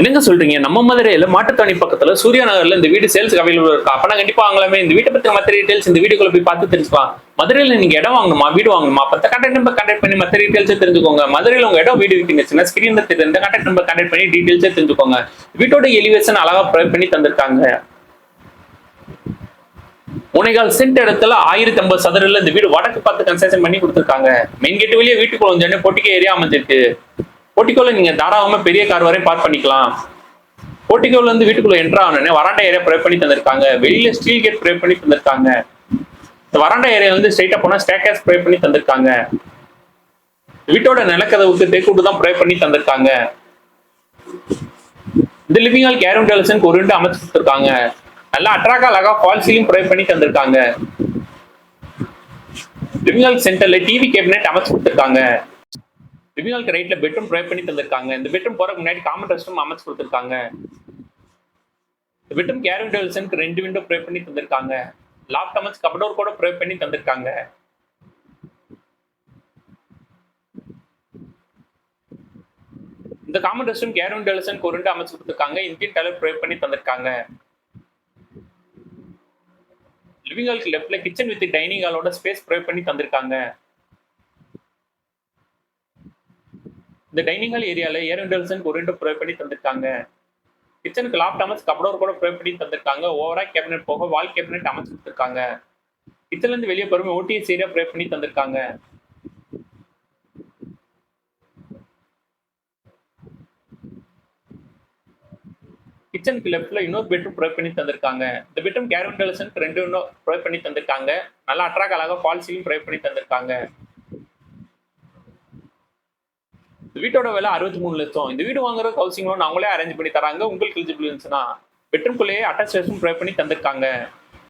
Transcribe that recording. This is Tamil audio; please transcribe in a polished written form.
என்னங்க சொல்றீங்க? நம்ம மதுரையில மாட்டுத்தாவணி பக்கத்துல சூர்யா நகர்ல இந்த வீடு சேல்ஸ்க்கு அவைலபிள் இருக்கா? அப்பனா கண்டிப்பா வாங்கலாமே. இந்த வீட்ட பத்தின மத்த டீடைல்ஸ் இந்த வீடியோக்குள்ள போய் பார்த்து தெரிஞ்சுக்கலாம். மதுரையில நீங்க இடம் வாங்கணுமா? வீடு வாங்கணுமா? அப்ப இந்த கான்டாக்ட் நம்பர் கான்டாக்ட் பண்ணி மத்த டீடைல்ஸ தெரிஞ்சுக்கோங்க. மதுரையில உங்க இடம் வீடு வித்தீங்கன்னா ஸ்கிரீன்ல தெரியுற இந்த கான்டாக்ட் நம்பர் கான்டாக்ட் பண்ணி டீடைல்ஸ தெரிஞ்சுக்கோங்க. வீட்டோட எலிவேஷன் அழகா ப்ரொவைட் பண்ணி தந்திருக்காங்க. 1.25 சென்ட் இடத்துல 1050 சதுரத்துல இந்த வீடு வடக்கு பார்த்து கன்ஸ்ட்ரக்ஷன் பண்ணி கொடுத்துருக்காங்க. மெயின் கேட் வழியா வீட்டுக்குள்ள வந்தோடனே போர்ட்டிகோ ஏரியா அமைஞ்சிருக்கு. போர்ட்டிகோல நீங்க தாராளமா பெரிய கார் வரையும் பார்க் பண்ணிக்கலாம். போர்ட்டிகோல இருந்து வீட்டுக்குள்ள என்ட்ரா ஆனோடனே வராண்டா ஏரியா ப்ரொவைட் பண்ணி தந்திருக்காங்க. வெளியில ஸ்டீல் கேட் ப்ரொவைட் பண்ணி தந்திருக்காங்க. இந்த வராண்டா ஏரியா வந்து ஸ்ட்ரைட்டா போனா ஸ்டேர்கேஸ் ப்ரொவைட் பண்ணி தந்திருக்காங்க. வீட்டோட நிலக்கதவுக்கு தேக்குட்டு தான் ப்ரொவைட் பண்ணி தந்திருக்காங்க. இந்த லிவிங் ஹால் கேரம் டெலிசனுக்கு ஒரு விண்டோ அமைச்சு கொடுத்துருக்காங்க. நல்லா அட்ராக்டா அழகா ஃபால் சீலிங் ப்ரொவைட் பண்ணி தந்திருக்காங்க. லிவிங் ஹால் சென்டர்ல டிவி கேபினெட் அமைச்சு கொடுத்துருக்காங்க. லிவிங் ஹாலுக்கு ரைட்ல பெட்ரூம் ப்ரொவைட் பண்ணி தந்திருக்காங்க. இந்த பெட்ரூம் போறதுக்கு முன்னாடி காமன் ரெஸ்ட் ரூம் அமைச்சு கொடுத்துருக்காங்க. இந்த பெட்ரூம் கேரம் டெலிசனுக்கு 2 விண்டோ ப்ரொவைட் பண்ணி தந்திருக்காங்க. லாஃப்ட் அமைச்சு கபடோர் கூட ப்ரொவைட் பண்ணி தந்திருக்காங்க. இந்த காமன் ரெஸ்ட் ரூம் கேரம் டெலிசனுக்கு ஒரு விண்டோ அமைச்சு கொடுத்துருக்காங்க. இந்தியன் டாய்லெட் ப்ரொவைட் பண்ணி தந்திருக்காங்க. லிவிங் ஹாலுக்கு லெஃப்ட்ல கிச்சன் வித் டைனிங் ஹாலோட ஸ்பேஸ் ப்ரொவைட் பண்ணி தந்திருக்காங்க. இந்த டைனிங் ஹால் ஏரியால ஏர் டெலிசனுக்கு ஒரு விண்டோ ப்ரொவைட் பண்ணி தந்திருக்காங்க. கிச்சனுக்கு லாஃப்ட் அமைச்சு கபடோர் கூட ப்ரொவைட் பண்ணி தந்திருக்காங்க. ஓவரா கேபினெட் போக வால் கேபினெட் அமைச்சு கொடுத்துருக்காங்க. கிச்சன்ல இருந்து வெளியே பொறுமை ஓடிஎஸ் ஏரியா ப்ரொவைட் பண்ணி தந்திருக்காங்க. கிச்சனுக்கு லெஃப்ட்ல இன்னொரு பெட்ரூம் ப்ரொவைட் பண்ணி தந்திருக்காங்க. இந்த பெட்ரூம் கேரம் டெலிசனுக்கு 2 விண்டோ ப்ரொவைட் பண்ணி தந்திருக்காங்க. நல்லா அட்ராக்ட் அழகா ஃபால் சீலிங் ப்ரொவைட் பண்ணி தந்திருக்காங்க. இந்த வீட்டோட விலை 63 லட்சம். இந்த வீடு வாங்குறதுக்கு ஹவுசிங் லோன் அவங்களே அரேஞ்ச் பண்ணி தராங்க. உங்களுக்கு எலிஜிபிள் இருந்துச்சுன்னா பெட்ரூம்குள்ளேயே அட்டாச் ரெஸ்ட் ரூம் ப்ரொவைட் பண்ணி தந்திருக்காங்க.